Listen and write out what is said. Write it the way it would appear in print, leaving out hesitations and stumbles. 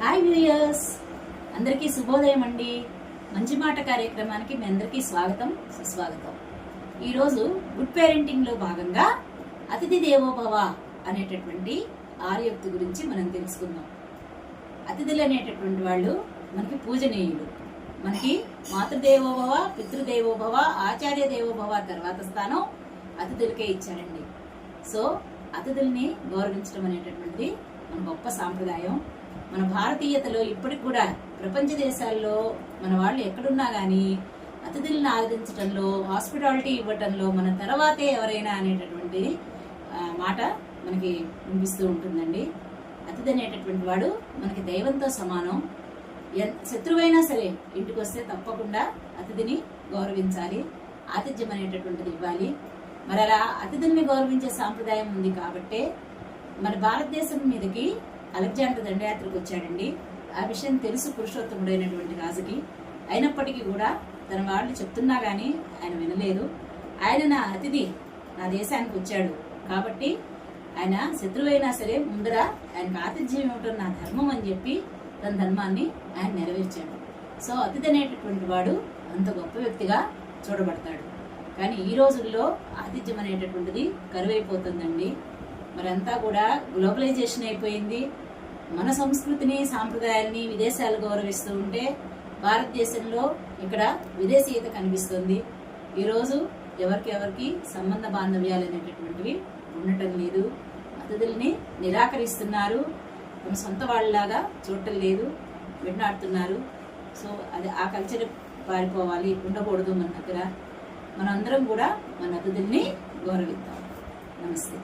Hi viewers, అందరికీ శుభోదయం అండి. మంచి మాట కార్యక్రమానికి మీ అందరికీ స్వాగతం, సుస్వాగతం. ఈరోజు గుడ్ పేరెంటింగ్లో భాగంగా అతిథి దేవోభవ అనేటటువంటి ఆర్యోక్తి గురించి మనం తెలుసుకుందాం. అతిథులు అనేటటువంటి వాళ్ళు మనకి పూజనీయులు. మనకి మాతృదేవోభవ, పితృదేవోభవ, ఆచార్య దేవోభవ తర్వాత స్థానం అతిథులకే ఇచ్చారండి. సో అతిథుల్ని గౌరవించడం అనేటటువంటిది మన గొప్ప సాంప్రదాయం. మన భారతీయతలో ఇప్పటికి కూడా ప్రపంచ దేశాల్లో మన వాళ్ళు ఎక్కడున్నా కానీ అతిథులను ఆదరించడంలో, హాస్పిటాలిటీ ఇవ్వటంలో మన తర్వాతే ఎవరైనా అనేటటువంటి మాట మనకి వినిపిస్తూ ఉంటుందండి. అతిథి అనేటటువంటి వాడు మనకి దైవంతో సమానం. శత్రువైనా సరే ఇంటికి వస్తే తప్పకుండా అతిథిని గౌరవించాలి, ఆతిథ్యం అనేటటువంటిది ఇవ్వాలి. మరి అలా అతిథుల్ని గౌరవించే సాంప్రదాయం ఉంది కాబట్టే మన భారతదేశం మీదకి అలెగ్జాండర్ దండయాత్రకు వచ్చాడండి. ఆ విషయం తెలుసు పురుషోత్తముడైనటువంటి రాజుకి. అయినప్పటికీ కూడా తన వాళ్ళు చెప్తున్నా గానీ ఆయన వినలేదు. ఆయన నా అతిథి, నా దేశానికి వచ్చాడు కాబట్టి ఆయన శత్రువైనా సరే ముందర ఆయనకు ఆతిథ్యం ఇవ్వటం నా ధర్మం అని చెప్పి తన ధర్మాన్ని ఆయన నెరవేర్చాడు. సో అతిథి అనేటటువంటి వాడు అంత గొప్ప వ్యక్తిగా చూడబడతాడు. కానీ ఈ రోజుల్లో ఆతిథ్యం అనేటటువంటిది కరువైపోతుందండి. మరంతా కూడా గ్లోబలైజేషన్ అయిపోయింది. మన సంస్కృతిని, సాంప్రదాయాల్ని విదేశాలు గౌరవిస్తూ ఉంటే భారతదేశంలో ఇక్కడ విదేశీయత కనిపిస్తుంది. ఈరోజు ఎవరికి సంబంధ బాంధవ్యాలు అనేటటువంటివి ఉండటం లేదు. అతిథుల్ని నిరాకరిస్తున్నారు, తమ సొంత వాళ్ళలాగా చూడటం లేదు, వెంటాడుతున్నారు. సో అది ఆ కల్చర్ పారిపోవాలి, ఉండకూడదు మన దగ్గర. మనందరం కూడా మన అతిథుల్ని గౌరవిద్దాం. నమస్తే.